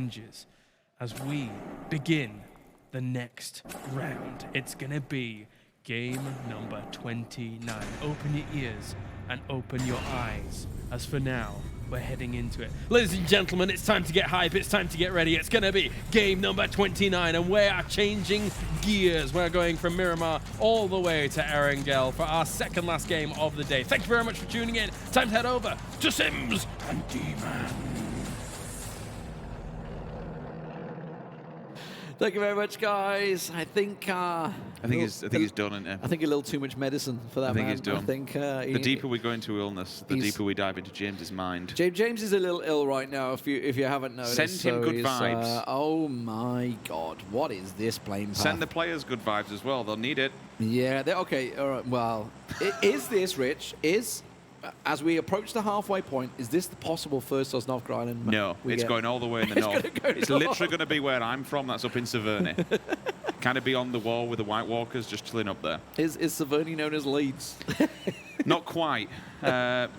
changes as we begin the next round. It's gonna be game number 29. Open your ears and open your eyes, as for now, we're heading into it. Ladies and gentlemen, it's time to get hype, it's time to get ready. It's gonna be game number 29, and we are changing gears. We're going from Miramar all the way to Erangel for our second last game of the day. Thank you very much for tuning in. Time to head over to Sims and D-Man. Thank you very much, guys. I think he's done, isn't it? I think a little too much medicine for that man. He's done. I think the deeper we go into illness, the deeper we dive into James's mind. James is a little ill right now. If you haven't noticed, send him good vibes. Oh my God, what is this playing path? Send the players good vibes as well. They'll need it. Yeah. Okay. All right. Well, is this Rich? As we approach the halfway point, is this the possible first Sosnovka Island? No, it's going all the way in the north. It's literally going to be where I'm from. That's up in Severny. Kind of beyond the wall with the White Walkers, just chilling up there. Is Severny known as Leeds? Not quite.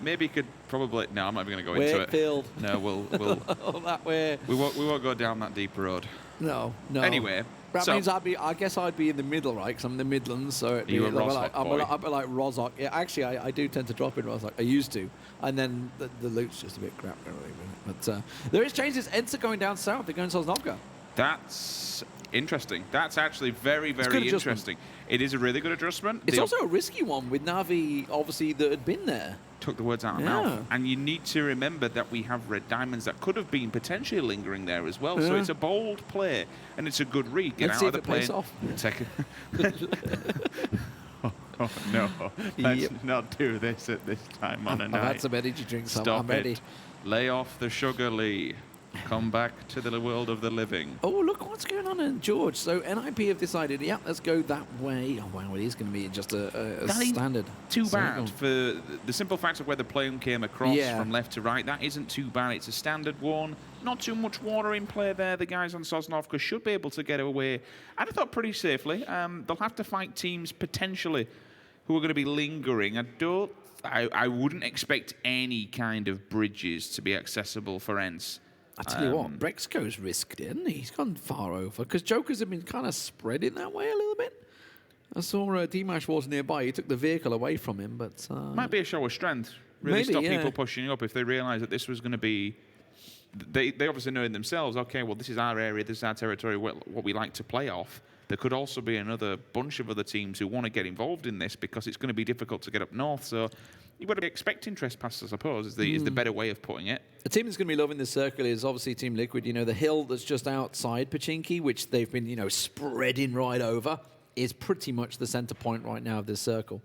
Maybe you could probably. No, I'm not even going to go into it. Wakefield. No, we'll oh, that way. We won't go down that deep road. No. Anyway. That means I guess I'd be in the middle, right? Because I'm in the Midlands, so it'd be I'd be like Rozok. Yeah, actually, I do tend to drop in Rozok. I used to, and then the loot's just a bit crap. But there is changes. ENCE are going down south. They're going to Sosnovka. That's interesting. That's actually very, very interesting. It is a really good adjustment. It's also a risky one with Na'Vi, obviously, that had been there. Took the words out of my mouth. And you need to remember that we have red diamonds that could have been potentially lingering there as well. So it's a bold play, and it's a good read. Get out of the plane. Oh, no. Let's not do this at this time on a night. I've had some energy drinks. Stop I'm ready. Lay off the sugar, Lee. Come back to the world of the living. Oh, look what's going on in George. So NIP have decided, yeah, let's go that way. Oh, wow, it is going to be just a standard. Too bad for the simple fact of where the plane came across from left to right. That isn't too bad. It's a standard one. Not too much water in play there. The guys on Sosnovka should be able to get away, I thought, pretty safely. They'll have to fight teams potentially who are going to be lingering. I wouldn't expect any kind of bridges to be accessible for ENCE. I tell you what, Brexco's risked it, hasn't he? He's gone far over, because Jokers have been kind of spreading that way a little bit. I saw Dimash was nearby. He took the vehicle away from him, but... might be a show of strength. Really stop people pushing up if they realise that this was going to be... They obviously know in themselves, okay, well, this is our area, this is our territory, what we like to play off. There could also be another bunch of other teams who want to get involved in this because it's going to be difficult to get up north, so... You've got to be expecting trespass, I suppose, is the better way of putting it. A team that's going to be loving this circle is obviously Team Liquid. You know, the hill that's just outside Pachinki, which they've been, spreading right over, is pretty much the center point right now of this circle.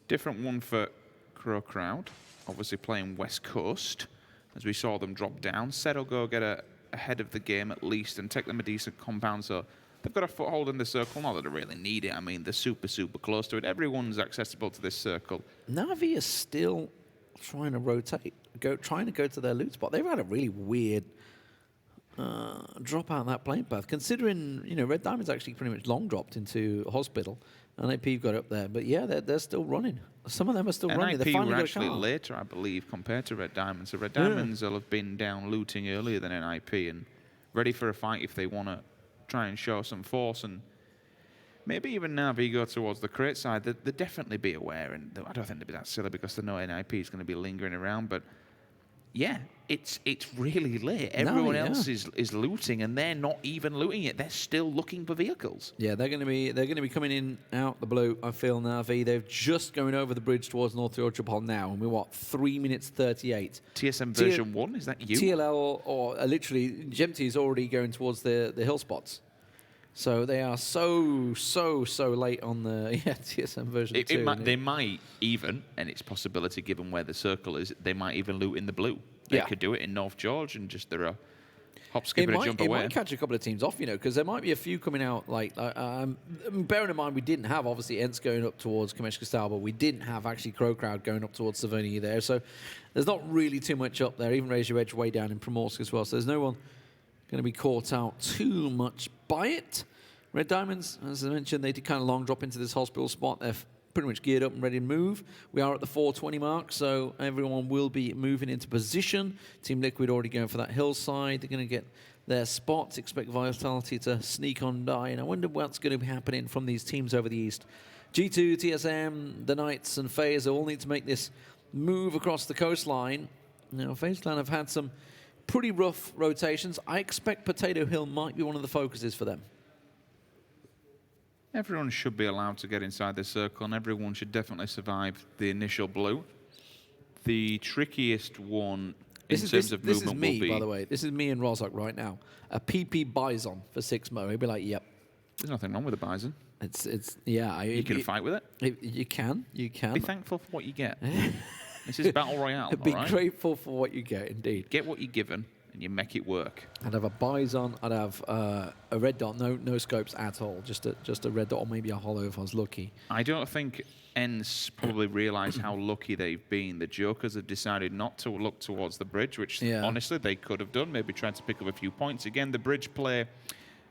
Different one for CrowCrowd, obviously playing West Coast, as we saw them drop down. Said will go get ahead of the game at least and take them a decent compound, so... They've got a foothold in the circle, not that they really need it. I mean, they're super, super close to it. Everyone's accessible to this circle. Na'Vi is still trying to rotate, trying to go to their loot spot. They've had a really weird drop out of that plane path, considering, Red Diamond's actually pretty much long dropped into hospital, and NIP got up there. But yeah, they're still running. Some of them are still running. NIP were actually later, I believe, compared to Red Diamond. So Red Diamonds will have been down looting earlier than NIP and ready for a fight if they want to try and show some force, and maybe even Na'Vi go towards the crate side. They'd definitely be aware, and I don't think they'd be that silly because they know NIP is going to be lingering around. But yeah, it's really late. Everyone else is looting, and they're not even looting it. They're still looking for vehicles. Yeah, they're going to be coming in out the blue. I feel Na'Vi. They're just going over the bridge towards North Yorkshire now, and we're 3 minutes 38. TSM version 1, is that you? TLL or literally Gemty is already going towards the hill spots. So they are so late on the TSM version 2. They might even, and it's a possibility given where the circle is, they might even loot in the blue. They could do it in North George and just they're a hop, skip, and a jump away. It might catch a couple of teams off, because there might be a few coming out. Bearing in mind, we didn't have, obviously, ENCE going up towards Kameshka Stal, but we didn't have actually CrowCrowd going up towards Severny there. So there's not really too much up there. Even Raise Your Edge way down in Primorsk as well. So there's no one going to be caught out too much by it. Red Diamonds, as I mentioned, they did kind of long drop into this hospital spot. They're pretty much geared up and ready to move. We are at the 4:20 mark, so everyone will be moving into position. Team Liquid already going for that hillside. They're going to get their spots. Expect Vitality to sneak on by, and I wonder what's going to be happening from these teams over the east. G2, TSM, the Knights, and FaZe all need to make this move across the coastline. Now, FaZe Clan have had some pretty rough rotations. I expect Potato Hill might be one of the focuses for them. Everyone should be allowed to get inside the circle, and everyone should definitely survive the initial blue. The trickiest one in terms of movement will be... This is me, by the way. This is me and Rozok right now. A PP Bison for 6-mo. He'll be like, yep. There's nothing wrong with a Bison. Yeah. You can fight with it. You can. Be thankful for what you get. This is Battle Royale, Be grateful for what you get, indeed. Get what you're given, and you make it work. I'd have a Bison. I'd have a red dot. No scopes at all. Just a red dot or maybe a hollow if I was lucky. I don't think ENCE probably realise how lucky they've been. The Jokers have decided not to look towards the bridge, which honestly they could have done. Maybe trying to pick up a few points. Again, the bridge play,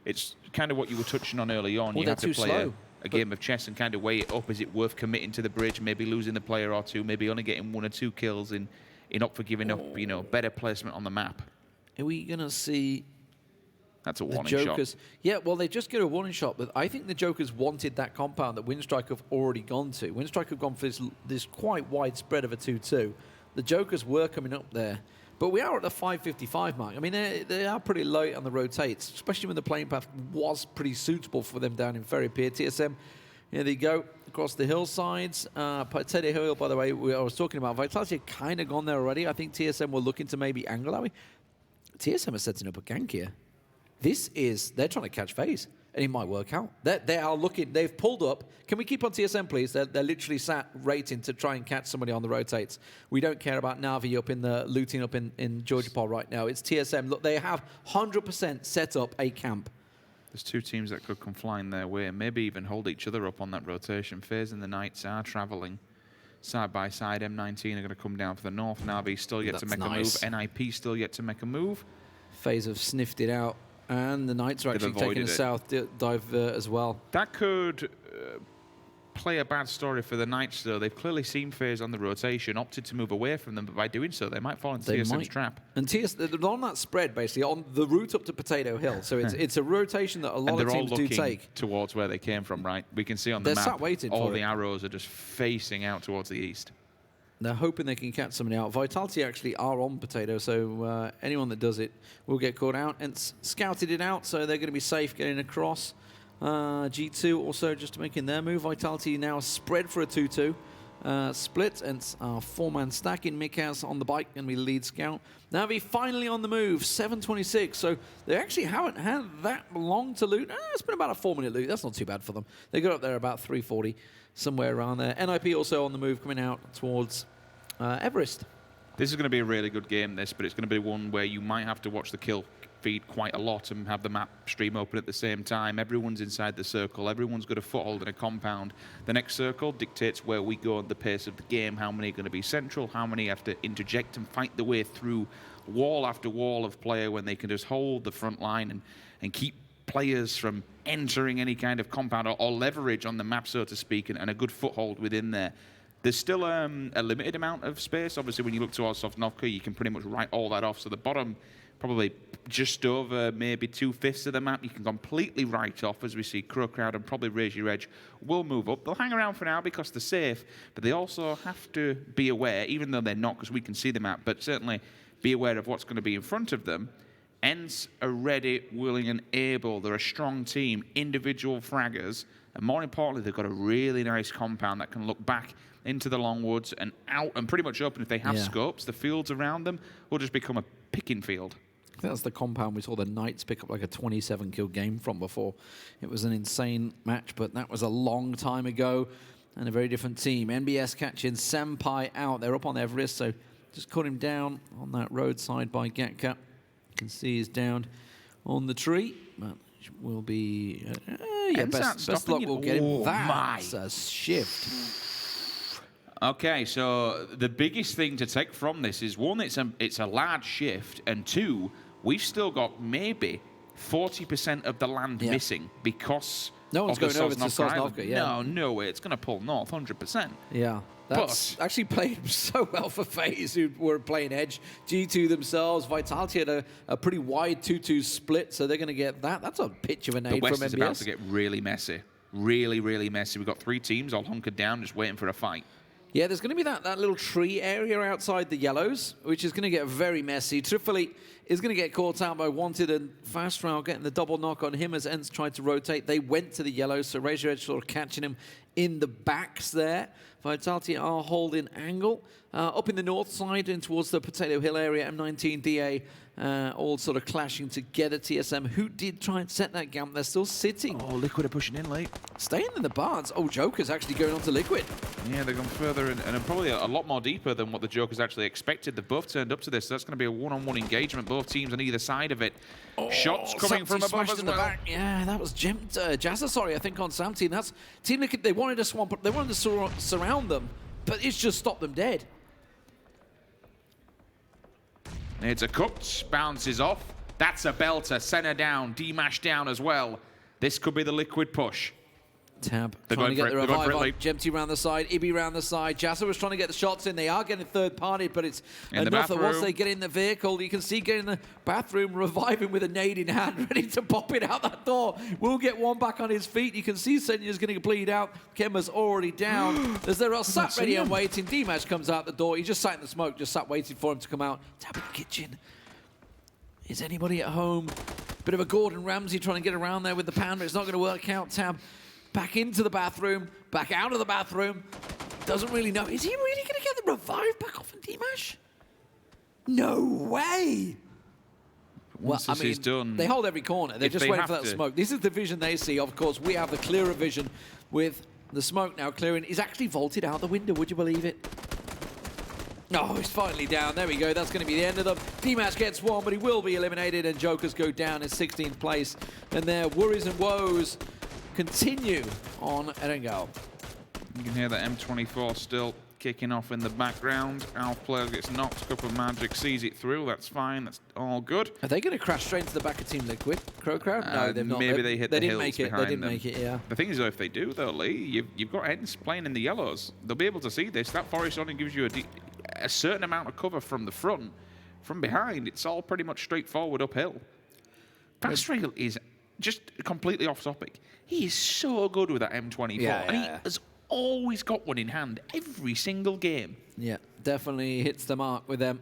it's kind of what you were touching on early on. Well, you have to play a game of chess and kind of weigh it up. Is it worth committing to the bridge, maybe losing the player or two, maybe only getting 1 or 2 kills in up for giving up, better placement on the map? Are we going to see... That's a warning Jokers shot. Yeah, well, they just get a warning shot, but I think the Jokers wanted that compound that Winstrike have already gone to. Winstrike have gone for this quite wide spread of a 2-2. The Jokers were coming up there, but we are at the 5:55 mark. I mean, they are pretty late on the rotates, especially when the playing path was pretty suitable for them down in Ferry Pier. TSM, here they go, across the hillsides. Potato Hill, by the way, I was talking about, Vitality had kind of gone there already. I think TSM were looking to maybe angle that way. TSM are setting up a gank here. They're trying to catch FaZe, and it might work out. They are looking, they've pulled up. Can we keep on TSM, please? They're literally sat rating to try and catch somebody on the rotates. We don't care about Navi up in the looting up in Georgia Pole right now. It's TSM. Look, they have 100% set up a camp. There's 2 teams that could come flying their way and maybe even hold each other up on that rotation. FaZe and the Knights are traveling side by side. M19 are going to come down for the north. Navi still yet to make a move. NIP still yet to make a move. FaZe have sniffed it out. And the Knights are actually taking a south dive as well. That could play a bad story for the Knights, though. They've clearly seen FaZe on the rotation, opted to move away from them, but by doing so, they might fall into TSM's trap. And they're on that spread, basically, on the route up to Potato Hill. So it's a rotation that a lot of teams do take. Towards where they came from, right? We can see on the map, sat waiting all for the it. arrows are just facing out towards the east. They're hoping they can catch somebody out. Vitality actually are on Potato, so anyone that does it will get caught out. And scouted it out, so they're going to be safe getting across. G2 also just making their move. Vitality now spread for a 2-2. Split, and 4-man stack in Mikaz on the bike, and we lead scout. Navi finally on the move, 7:26, so they actually haven't had that long to loot. It's been about a 4-minute loot. That's not too bad for them. They got up there about 3:40, somewhere around there. NIP also on the move, coming out towards Everest. This is going to be a really good game, but it's going to be one where you might have to watch the kill feed quite a lot and have the map stream open at the same time. Everyone's inside the circle. Everyone's got a foothold in a compound. The next circle dictates where we go at the pace of the game, how many are going to be central, how many have to interject and fight the way through wall after wall of player when they can just hold the front line and keep players from entering any kind of compound or leverage on the map, so to speak, and a good foothold within there. There's still a limited amount of space. Obviously, when you look towards Sofnovka, you can pretty much write all that off. So the bottom, probably just over maybe 2/5 of the map, you can completely write off, as we see CrowCrowd and probably Raise Your Edge will move up. They'll hang around for now because they're safe, but they also have to be aware, even though they're not because we can see the map, but certainly be aware of what's going to be in front of them. ENCE are ready, willing and able. They're a strong team, individual fraggers, and more importantly, they've got a really nice compound that can look back into the long woods and out and pretty much open if they have scopes. The fields around them will just become a picking field. I think that's the compound we saw the Knights pick up like a 27-kill game from before. It was an insane match, but that was a long time ago and a very different team. NBS catching Senpai out. They're up on Everest, so just caught him down on that roadside by Gatka. You can see he's down on the tree, but will be... best luck will get him. That's a shift. Okay, so the biggest thing to take from this is, one, it's a large shift, and two, we've still got maybe 40% of the land missing because No one's of the going over to Sosnovka Sosnovka, Island. yeah. No way. It's going to pull north, 100%. Yeah. That's actually played so well for FaZe, who were playing edge. G2 themselves, Vitality had a pretty wide 2-2 split, so they're going to get that. That's a pitch of a nade The from West is MBS. about to get really messy. Really, really messy. We've got 3 teams all hunkered down, just waiting for a fight. Yeah, there's going to be that little tree area outside the yellows, which is going to get very messy. Trifoli is going to get caught out by Wanted and FastRound getting the double knock on him as ENCE tried to rotate. They went to the yellows, so Razor Edge sort of catching him in the backs there. Vitality are holding angle. Up in the north side and towards the Potato Hill area, M19, DA, all sort of clashing together. TSM, who did try and set that gap, they're still sitting. Oh, Liquid are pushing in late. Staying in the barns. Oh, Joker's actually going on to Liquid. Yeah, they've gone further and probably a lot more deeper than what the Jokers actually expected. They've both turned up to this, so that's going to be a one-on-one engagement, both teams on either side of it. Shots coming from above as in the well. back. Yeah, that was Jazza, sorry, I think on Sam Team. That's Team Liquid, they wanted to swamp, they wanted to surround them, but it's just stopped them dead. It's a cooked, bounces off. That's a belter. Senna down, D-Mash down as well. This could be the Liquid push. Tab They're trying to get the revive on. late. Gemty round the side, Ibi round the side. Jazza was trying to get the shots in. They are getting third party, but it's In enough that once bathroom. they get in the vehicle, you can see getting in the bathroom, reviving with a nade in hand, ready to pop it out that door. We'll get one back on his feet. You can see Senya's going to bleed out. Kemba's already down. As they're all sat ready and waiting. D-Match comes out the door. He just sat in the smoke, just sat waiting for him to come out. Tab in the kitchen. Is anybody at home? Bit of a Gordon Ramsay trying to get around there with the pan, but it's not going to work out. Tab back into the bathroom, back out of the bathroom. Doesn't really know. Is he really going to get the revive back off in D-Mash? No way. Once this is done, they hold every corner. They're if just they waiting for have that to. smoke. This is the vision they see. Of course, we have the clearer vision with the smoke now clearing. He's actually vaulted out the window. Would you believe it? Oh, he's finally down. There we go. That's going to be the end of them. D-Match gets one, but he will be eliminated, and Jokers go down in 16th place. And their worries and woes continue on Erangel. you can hear the M24 still kicking off in the background. Alf player gets knocked. A couple of magic sees it through. That's fine. That's all good. Are they going to crash straight into the back of Team Liquid? CrowCrowd? No, they've not. Maybe they hit the didn't hills make it. They behind didn't them. make it, yeah. The thing is, though, if they do, though, Lee, you've got ENCE playing in the yellows. They'll be able to see this. That forest only gives you a certain amount of cover from the front. From behind, it's all pretty much straightforward uphill. FastRail is just completely off topic. He is so good with that M24. And he has always got one in hand every single game. Yeah, definitely hits the mark with them.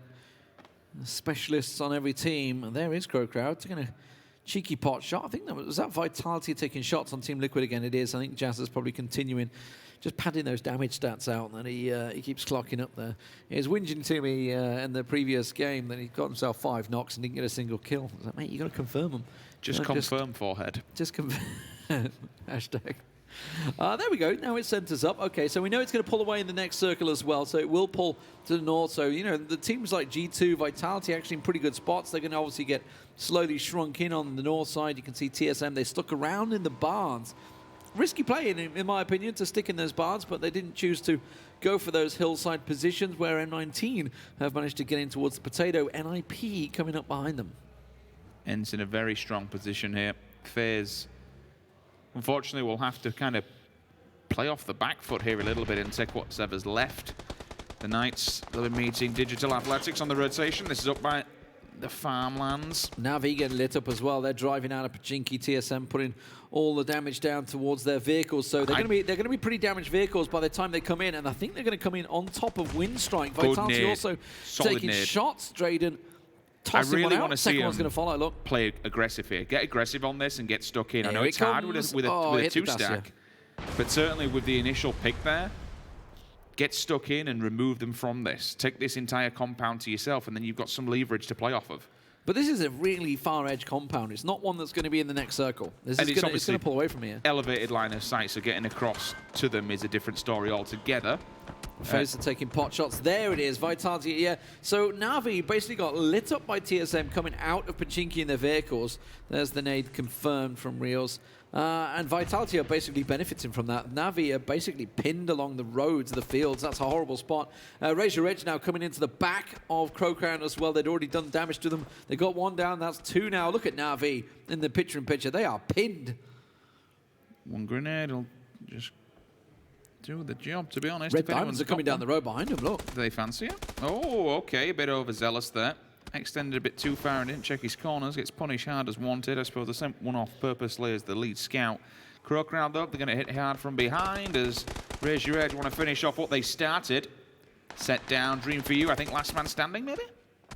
Specialists on every team. And there is CrowCrowd taking a cheeky pot shot. I think that was that Vitality taking shots on Team Liquid again. It is. I think Jazz is probably continuing, just padding those damage stats out, and he keeps clocking up there. He was whinging to me in the previous game that he got himself 5 knocks and didn't get a single kill. I was like, mate, you got to confirm them. Just confirm forehead. Just confirm. Hashtag. There we go. Now it centers up. Okay, so we know it's going to pull away in the next circle as well. So it will pull to the north. So, you know, the teams like G2, Vitality actually in pretty good spots. They're going to obviously get slowly shrunk in on the north side. You can see TSM, they stuck around in the barns. Risky play, in my opinion, to stick in those barns, but they didn't choose to go for those hillside positions where M19 have managed to get in towards the potato. NIP coming up behind them. ENCE in a very strong position here. FaZe, unfortunately, will have to kind of play off the back foot here a little bit and take whatever's left. The Knights, they'll be meeting Digital Athletics on the rotation. This is up by the farmlands. Navi getting lit up as well. They're driving out of Pachinki. TSM putting all the damage down towards their vehicles. So they're going to be pretty damaged vehicles by the time they come in. And I think they're going to come in on top of Winstrike. Vitality also taking shots. Drayden tossing one out. Second one's going to follow. Look, play aggressive here. Get aggressive on this and get stuck in. I know Here it's it hard with comes. a Oh, hit the 2-stack, but certainly with the initial pick there, get stuck in and remove them from this. Take this entire compound to yourself, and then you've got some leverage to play off of. but this is a really far edge compound. It's not one that's going to be in the next circle. This is going to pull away from here. Elevated line of sight, so getting across to them is a different story altogether. FaZe are taking pot shots. There it is. Vitality, yeah. So Navi basically got lit up by TSM coming out of Pachinki in their vehicles. There's the nade confirmed from Rios. And Vitality are basically benefiting from that. Navi are basically pinned along the roads, the fields. That's a horrible spot. Razor Edge now coming into the back of CrowCrowd as well. They'd already done damage to them. They got one down. That's 2 now. Look at Navi in the picture-in-picture. They are pinned. One grenade will just do the job, to be honest. Red Diamonds are coming down the road behind him, look. Do they fancy it? Oh, okay, a bit overzealous there. Extended a bit too far and didn't check his corners. Gets punished hard as wanted. I suppose they sent one off purposely as the lead scout. CrowCrowd, though, they're going to hit hard from behind as Raise Your Edge want to finish off what they started. Set down, Dream for You. I think last man standing, maybe?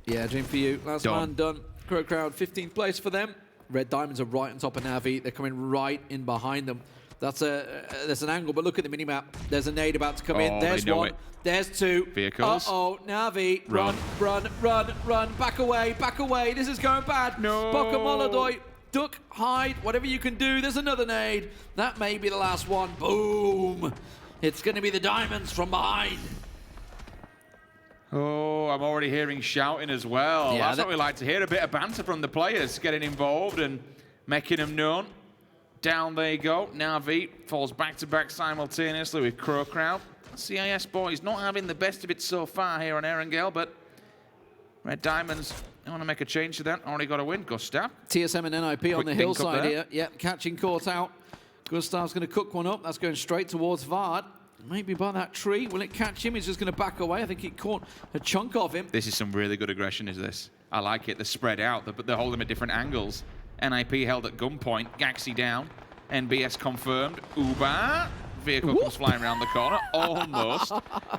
Yeah, Dream for You. Last man done. CrowCrowd, 15th place for them. Red Diamonds are right on top of Navi. They're coming right in behind them. That's there's an angle, but look at the minimap. There's a nade about to come in. There's one. There's two. Vehicles. Uh-oh, Navi. Run, run, run, run. Back away, back away. This is going bad. No. Bokamolodoy. Duck, hide, whatever you can do. There's another nade. That may be the last one. Boom. It's going to be the Diamonds from behind. Oh, I'm already hearing shouting as well. Yeah, That's what we like to hear. A bit of banter from the players getting involved and making them known. Down they go. Navi falls back-to-back simultaneously with CrowCrowd. CIS boys not having the best of it so far here on Erangel, but Red Diamonds want to make a change to that. Already got a win. Gustav. TSM and NIP on the hillside here. Yep, catching caught out. Gustav's going to cook one up. That's going straight towards Vard. Maybe by that tree. Will it catch him? He's just going to back away. I think it caught a chunk of him. This is some really good aggression, is this? I like it. They're spread out, but they're holding them at different angles. NIP held at gunpoint. Gaxi down. NBS confirmed. Uber. Vehicle comes flying around the corner. Almost.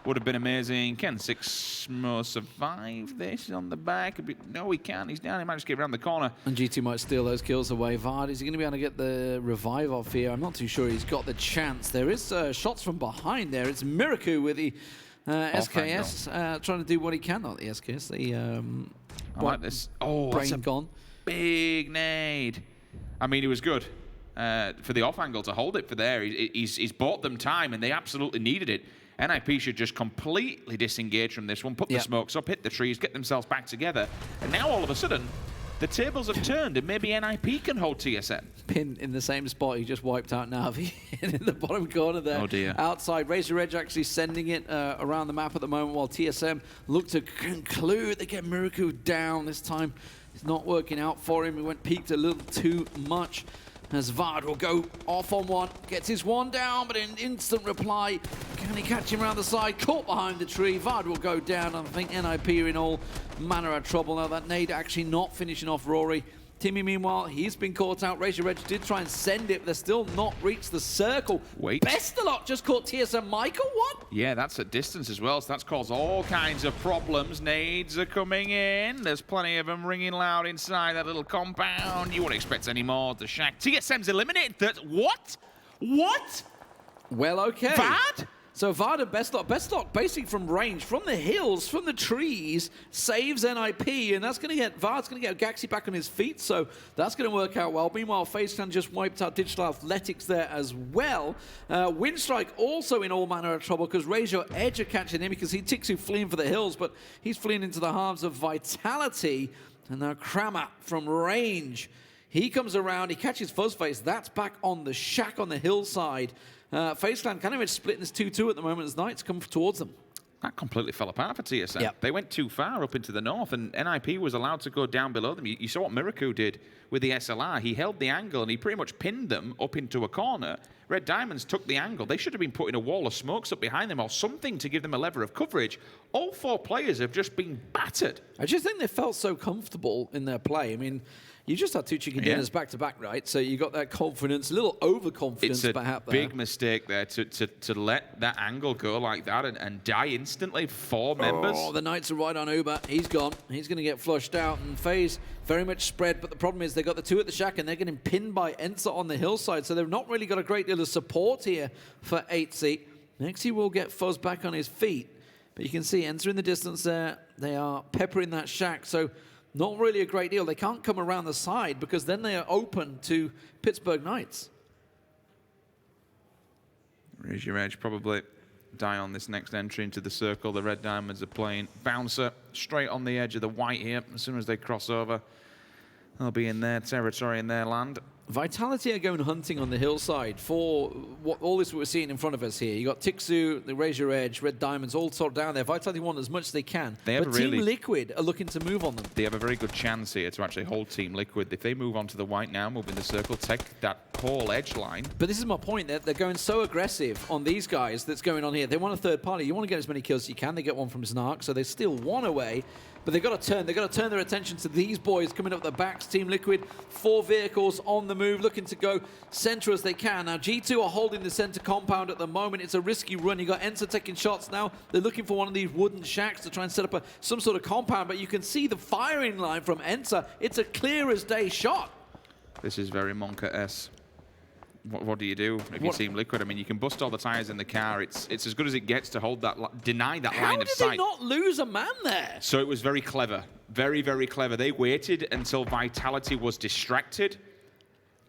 Would have been amazing. Can 6mo survive this on the back? No, he can't. He's down. He might just get around the corner. And GT might steal those kills away. Vard, is he going to be able to get the revive off here? I'm not too sure he's got the chance. There is shots from behind there. It's Miraku with the SKS trying to do what he can. Not the SKS. The I like this. Oh, brain gone. Big nade. I mean, he was good. For the off angle to hold it for there. He's bought them time and they absolutely needed it. NIP should just completely disengage from this one, put the smokes up, hit the trees, get themselves back together. And now all of a sudden, the tables have turned and maybe NIP can hold TSM. Pin in the same spot, he just wiped out Navi in the bottom corner there. Oh dear. Outside, Razor Edge actually sending it around the map at the moment while TSM look to conclude. They get Miraku down this time. It's not working out for him. He went peaked a little too much. As Vard will go off on one, gets his one down, but an instant reply. Can he catch him around the side? Caught behind the tree. Vard will go down. I think NIP are in all manner of trouble. Now that nade actually not finishing off Rory. Timmy, meanwhile, he's been caught out. Razor Edge did try and send it, but they're still not reached the circle. Wait. Bestalot just caught TSM. Michael, what? Yeah, that's at distance as well, so that's caused all kinds of problems. Nades are coming in. There's plenty of them ringing loud inside that little compound. You wouldn't expect any more. The Shack. TSM's eliminated. What? What? Well, okay. Vard? So Vard and Bestalot basically from range, from the hills, from the trees, saves NIP, and that's going to get, Vard's going to get Gaxi back on his feet, so that's going to work out well. Meanwhile, FaZe Clan just wiped out Digital Athletics there as well. Winstrike also in all manner of trouble because Razor Edge are catching him because he Tixu fleeing for the hills, but he's fleeing into the arms of Vitality, and now Kramer from range. He comes around, he catches Fuzzface, that's back on the Shack on the hillside. FaZe Clan kind of splitting this 2-2 at the moment as Knights come towards them. That completely fell apart for TSM. Yep. They went too far up into the north, and NIP was allowed to go down below them. You saw what Miraku did with the SLR. He held the angle, and he pretty much pinned them up into a corner. Red Diamonds took the angle. They should have been putting a wall of smokes up behind them or something to give them a lever of coverage. All four players have just been battered. I just think they felt so comfortable in their play. I mean, you just had two chicken dinners back-to-back, right? So you got that confidence, a little overconfidence perhaps there. It's a big mistake there to let that angle go like that and die instantly. 4 members. Oh, the Knights are right on Uber. He's gone. He's going to get flushed out. And FaZe very much spread, but the problem is they got the 2 at the Shack and they're getting pinned by ENCE on the hillside, so they've not really got a great deal of support here for ENCE. Next he will get Fuzz back on his feet, but you can see ENCE in the distance there. They are peppering that Shack, so not really a great deal. They can't come around the side because then they are open to Pittsburgh Knights. Raise Your Edge probably die on this next entry into the circle. The Red Diamonds are playing bouncer straight on the edge of the white here. As soon as they cross over, they'll be in their territory, in their land. Vitality are going hunting on the hillside for all this we're seeing in front of us here. You got Tixu, the Razor Edge, Red Diamonds all sort of down there. Vitality want as much as they can. But Team Liquid are looking to move on them. They have a very good chance here to actually hold Team Liquid. If they move on to the white now, move in the circle, take that whole edge line. But this is my point. They're going so aggressive on these guys that's going on here. They want a third party. You want to get as many kills as you can. They get one from Snark, so they still one away. But they've got to turn. They've got to turn their attention to these boys coming up the backs. Team Liquid, 4 vehicles on the move, looking to go center as they can. Now, G2 are holding the center compound at the moment. It's a risky run. You got ENCE taking shots now. They're looking for one of these wooden shacks to try and set up some sort of compound. But you can see the firing line from ENCE. It's a clear as day shot. This is very Monka-esque. What do you do if you Team Liquid? I mean, you can bust all the tires in the car. It's as good as it gets to hold that, deny that line of sight. How did they not lose a man there? So it was very clever. Very, very clever. They waited until Vitality was distracted,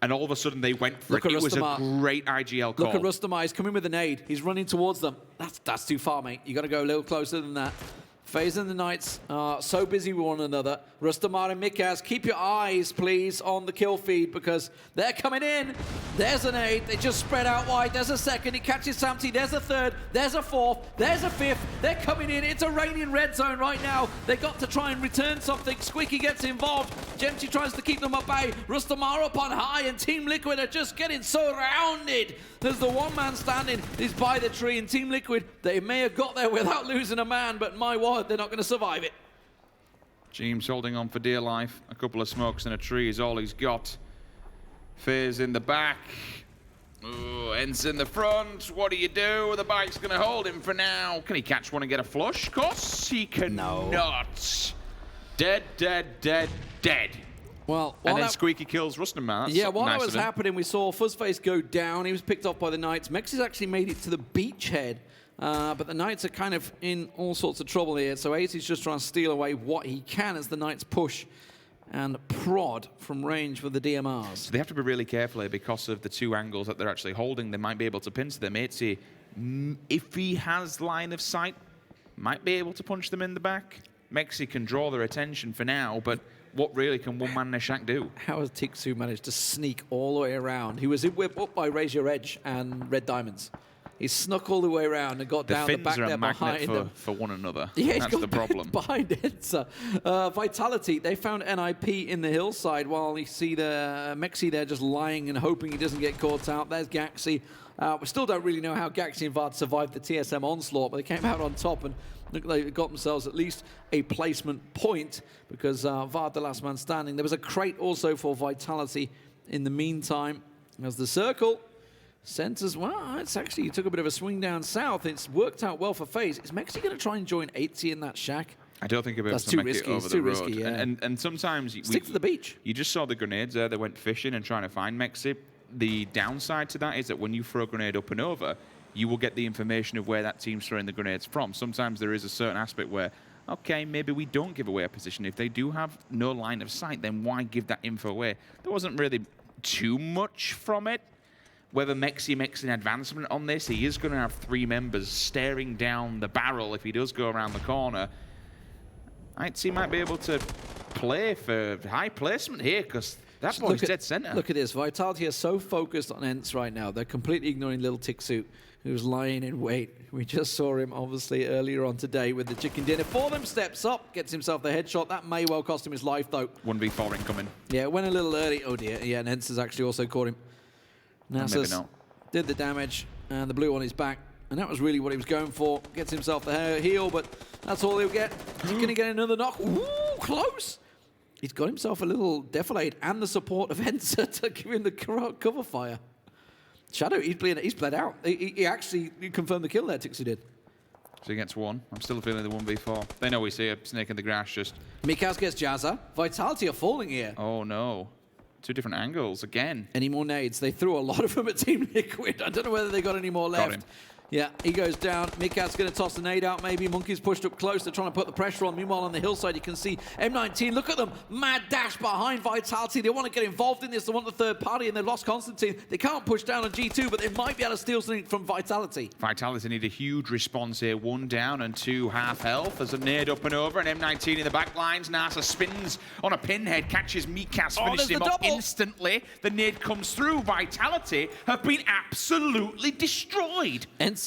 and all of a sudden they went for it. It was a great IGL call. Look at Rustamar. He's coming with a nade. He's running towards them. That's too far, mate. You got to go a little closer than that. FaZe and the Knights are so busy with one another. Rustamar and Mikaz, keep your eyes, please, on the kill feed because they're coming in. There's an 8. They just spread out wide. There's a second. He catches Samty. There's a third. There's a fourth. There's a fifth. They're coming in. It's a raining red zone right now. They got to try and return something. Squeaky gets involved. Genty tries to keep them at bay. Rustamar up on high, and Team Liquid are just getting surrounded. There's the one man standing. He's by the tree, and Team Liquid, they may have got there without losing a man, but my word, they're not going to survive it. James holding on for dear life. A couple of smokes and a tree is all he's got. FaZe in the back. Ooh, ENCE in the front. What do you do? The bike's going to hold him for now. Can he catch one and get a flush? Of course he cannot. No. Dead, dead, dead, dead. Well, and then Squeaky kills Rustamar. Yeah, while that was happening, we saw Fuzzface go down. He was picked off by the Knights. Mex's actually made it to the beachhead. But the Knights are kind of in all sorts of trouble here. So Ace is just trying to steal away what he can as the Knights push and prod from range with the DMRs. So they have to be really careful here because of the 2 angles that they're actually holding. They might be able to pinch them. Ace, if he has line of sight, might be able to punch them in the back. Mexi can draw their attention for now, but what really can one man in a shack do? How has Tixu managed to sneak all the way around? He was whipped up by Razor Edge and Red Diamonds. He snuck all the way around and got down the back there behind them. For one another. Yeah, that's the problem. Behind ENCE. Vitality, they found NIP in the hillside while you see the Mexi there just lying and hoping he doesn't get caught out. There's Gaxi. We still don't really know how Gaxi and Vard survived the TSM onslaught, but they came out on top and looked like they got themselves at least a placement point because Vard, the last man standing. There was a crate also for Vitality in the meantime as the circle centers. Well, it's actually, took a bit of a swing down south. It's worked out well for FaZe. Is Mexi going to try and join 80 in that shack? I don't think about that's too risky. Over it's the too road. risky, yeah. And sometimes stick to the beach. You just saw the grenades there. They went fishing and trying to find Mexi. The downside to that is that when you throw a grenade up and over, you will get the information of where that team's throwing the grenades from. Sometimes there is a certain aspect where, okay, maybe we don't give away a position. If they do have no line of sight, then why give that info away? There wasn't really too much from it. Whether Mexi makes an advancement on this, he is going to have 3 members staring down the barrel if he does go around the corner. He might be able to play for high placement here because that boy's dead center. Look at this. Vitality are so focused on ENCE right now. They're completely ignoring little Tixu, who's lying in wait. We just saw him, obviously, earlier on today with the chicken dinner. For them, steps up, gets himself the headshot. That may well cost him his life, though. 1v4 incoming. Yeah, it went a little early. Oh, dear. Yeah, and ENCE has actually also caught him. Natus did the damage, and the blue on his back. And that was really what he was going for. Gets himself the heal, but that's all he'll get. He's going to get another knock. Ooh, close. He's got himself a little defilade and the support of ENCE to give him the cover fire. Shadow, he's bled out. He actually confirmed the kill there, Tixu did. So he gets 1. I'm still feeling the 1v4. They know we see a snake in the grass just... Mikaz gets Jazza. Vitality are falling here. Oh, no. 2 different angles again. Any more nades? They threw a lot of them at Team Liquid. I don't know whether they got any more left. Yeah, he goes down. Mikat's going to toss the nade out maybe. Monkey's pushed up close. They're trying to put the pressure on. Meanwhile, on the hillside, you can see M19. Look at them. Mad dash behind Vitality. They want to get involved in this. They want the third party, and they've lost Constantine. They can't push down on G2, but they might be able to steal something from Vitality. Vitality need a huge response here. 1 down and 2 half health. There's a nade up and over, and M19 in the back lines. Nasa spins on a pinhead, catches Mikas, finishes him off instantly. The nade comes through. Vitality have been absolutely destroyed. ENCE,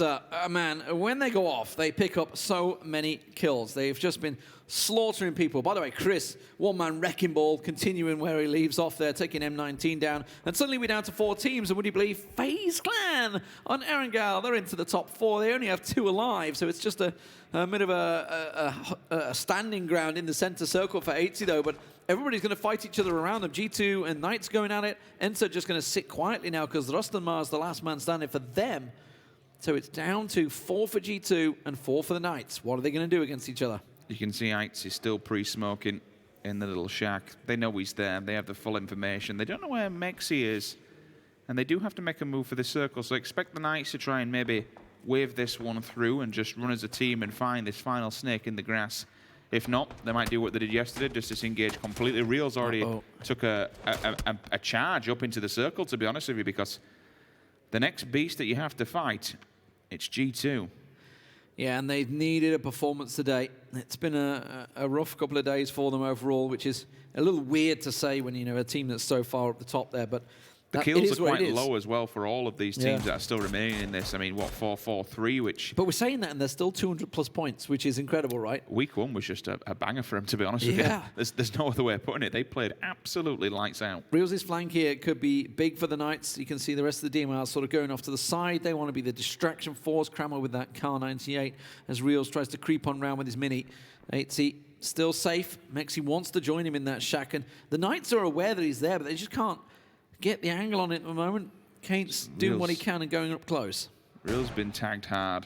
man, when they go off, they pick up so many kills. They've just been slaughtering people. By the way, Chris, one-man wrecking ball, continuing where he leaves off there, taking M19 down. And suddenly we're down to 4 teams, and would you believe FaZe Clan on Erangel? They're into the top 4. They only have 2 alive, so it's just a bit of a standing ground in the center circle for FACEIT, though. But everybody's going to fight each other around them. G2 and Knights going at it. ENCE just going to sit quietly now because Rustenmar's the last man standing for them. So it's down to 4 for G2 and 4 for the Knights. What are they going to do against each other? You can see ENCE is still pre-smoking in the little shack. They know he's there. They have the full information. They don't know where Mexi is. And they do have to make a move for the circle. So expect the Knights to try and maybe wave this one through and just run as a team and find this final snake in the grass. If not, they might do what they did yesterday, just disengage completely. Real's already took a charge up into the circle, to be honest with you, because the next beast that you have to fight, it's G2. Yeah, and they've needed a performance today. It's been a rough couple of days for them overall, which is a little weird to say when, you know, a team that's so far up the top there, but the kills are quite low as well for all of these teams that are still remaining in this. I mean, what, 4-4-3, which... But we're saying that, and there's still 200+ points, which is incredible, right? Week 1 was just a banger for them, to be honest with you. There's no other way of putting it. They played absolutely lights out. Reels' flank here could be big for the Knights. You can see the rest of the DMR sort of going off to the side. They want to be the distraction force. Crammer with that Car 98 as Reels tries to creep on round with his mini. FACEIT still safe. Mexi wants to join him in that shack, and the Knights are aware that he's there, but they just can't get the angle on it at the moment. Kate's doing what he can and going up close. Real's been tagged hard,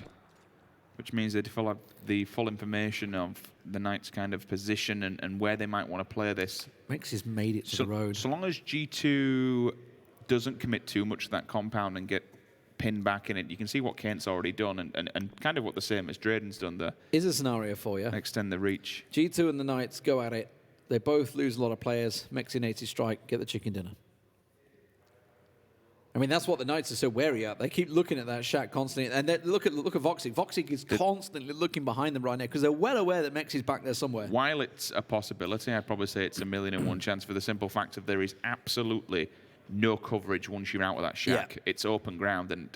which means they have the full information of the Knights' kind of position and where they might want to play this. Mexi's made it to the road. So long as G2 doesn't commit too much to that compound and get pinned back in it, you can see what Kate's already done and kind of what the same as Drayden's done there. Is a scenario for you. Extend the reach. G2 and the Knights go at it. They both lose a lot of players. Mexi native strike, get the chicken dinner. I mean, that's what the Knights are so wary of. They keep looking at that shack constantly. And look at Voxic. Voxic is constantly looking behind them right now because they're well aware that Mexi's back there somewhere. While it's a possibility, I'd probably say it's a 1,000,001 chance for the simple fact of there is absolutely no coverage once you're out of that shack. Yeah. It's open ground, and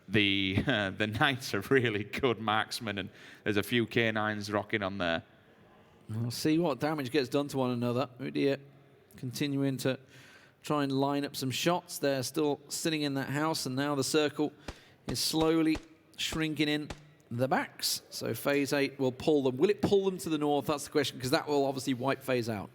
the Knights are really good marksmen, and there's a few K9s rocking on there. We'll see what damage gets done to one another. Udyr continuing to try and line up some shots. They're still sitting in that house, and now the circle is slowly shrinking in the backs. So FaZe will pull them. Will it pull them to the north? That's the question, because that will obviously wipe FaZe out.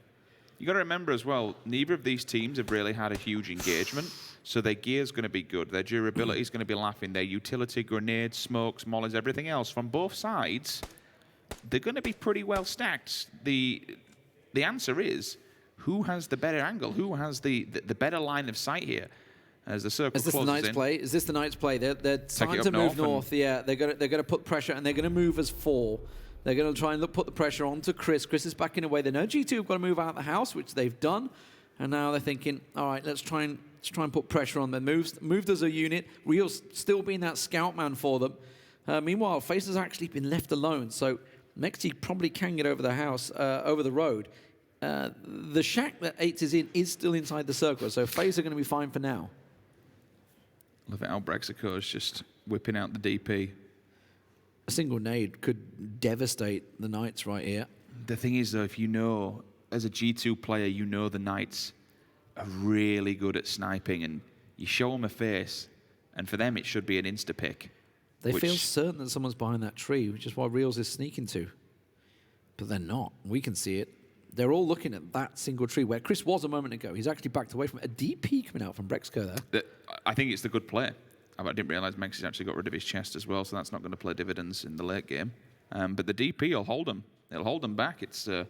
You got to remember as well, neither of these teams have really had a huge engagement, so their gear's going to be good. Their durability is going to be laughing. Their utility, grenades, smokes, mollies, everything else from both sides, they're going to be pretty well stacked. The answer is, who has the better angle? Who has the better line of sight here? As the circle closes in. Is this the Knights play? Is this the Knights play? They're trying to move north. Yeah, they're going to put pressure, and they're going to move as 4. They're going to try and put the pressure onto Chris. Chris is backing away. They know G2 have got to move out of the house, which they've done, and now they're thinking, all right, let's try and put pressure on them. Moved as a unit. Real's still being that scout man for them. Meanwhile, FaZe has actually been left alone, so Mexi probably can get over the house, over the road. The shack that 8 is in is still inside the circle, so FaZe are going to be fine for now. Love it how Brexico is just whipping out the DP. A single nade could devastate the Knights right here. The thing is, though, if you know, as a G2 player, you know the Knights are really good at sniping, and you show them a face, and for them it should be an insta-pick. They feel certain that someone's behind that tree, which is why Reels is sneaking to. But they're not. We can see it. They're all looking at that single tree where Chris was a moment ago. He's actually backed away from it. A DP coming out from Brexico there. I think it's the good play. I didn't realise Mexi's actually got rid of his chest as well, so that's not going to play dividends in the late game. But the DP will hold him. It'll hold him back. It's an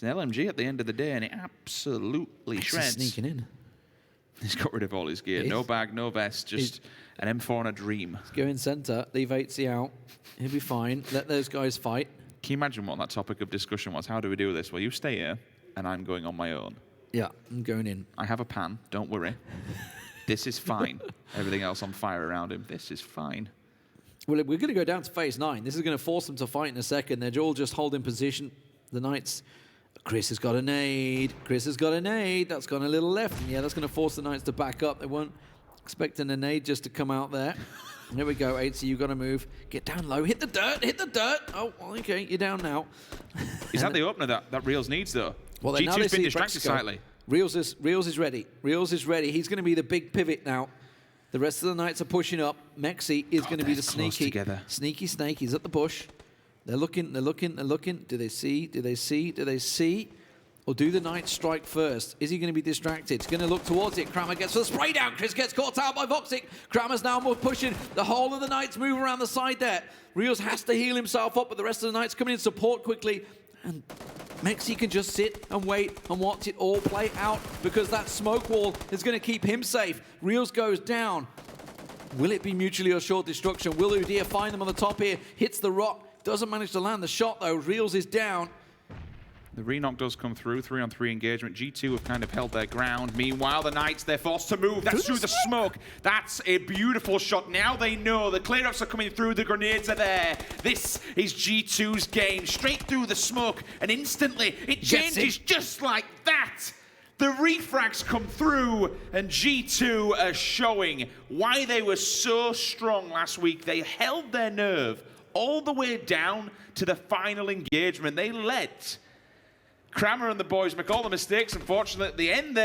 LMG at the end of the day, and it absolutely shreds. Sneaking in. He's got rid of all his gear. No bag, no vest, just an M4 and a dream. Let's go in center, leave ENCE out. He'll be fine. Let those guys fight. Can you imagine what that topic of discussion was? How do we do this? Well, you stay here, and I'm going on my own. Yeah, I'm going in. I have a pan, don't worry. This is fine. Everything else on fire around him, this is fine. Well, we're going to go down to phase 9. This is going to force them to fight in a second. They're all just holding position. The Knights. Chris has got a nade. Chris has got a nade. That's gone a little left. And yeah, that's going to force the Knights to back up. They weren't expecting a nade just to come out there. And there we go, ENCE, you've got to move. Get down low. Hit the dirt. Hit the dirt. Oh, okay, you're down now. Is that the opener that Reels needs, though? Well, now G2's they been see distracted slightly. Reels is ready. Reels is ready. He's going to be the big pivot now. The rest of the Knights are pushing up. Mexi is going to be the sneaky snake. He's at the bush. They're looking. Do they see? Or do the Knights strike first? Is he going to be distracted? He's going to look towards it. Kramer gets for the spray down. Chris gets caught out by Voxic. Kramer's now more pushing. The whole of the Knights move around the side there. Reels has to heal himself up, but the rest of the Knights coming in support quickly. And Mexi can just sit and wait and watch it all play out because that smoke wall is going to keep him safe. Reels goes down. Will it be mutually assured destruction? Will Udyr find them on the top here? Hits the rock. Doesn't manage to land the shot though. Reels is down. The re-knock does come through, 3-on-3 engagement. G2 have kind of held their ground. Meanwhile, the Knights, they're forced to move. That's through the smoke. That's a beautiful shot. Now they know the clear-ups are coming through. The grenades are there. This is G2's game. Straight through the smoke, and instantly it changes just like that. The refrags come through, and G2 are showing why they were so strong last week. They held their nerve all the way down to the final engagement. They let Kramer and the boys make all the mistakes, unfortunately, at the end there.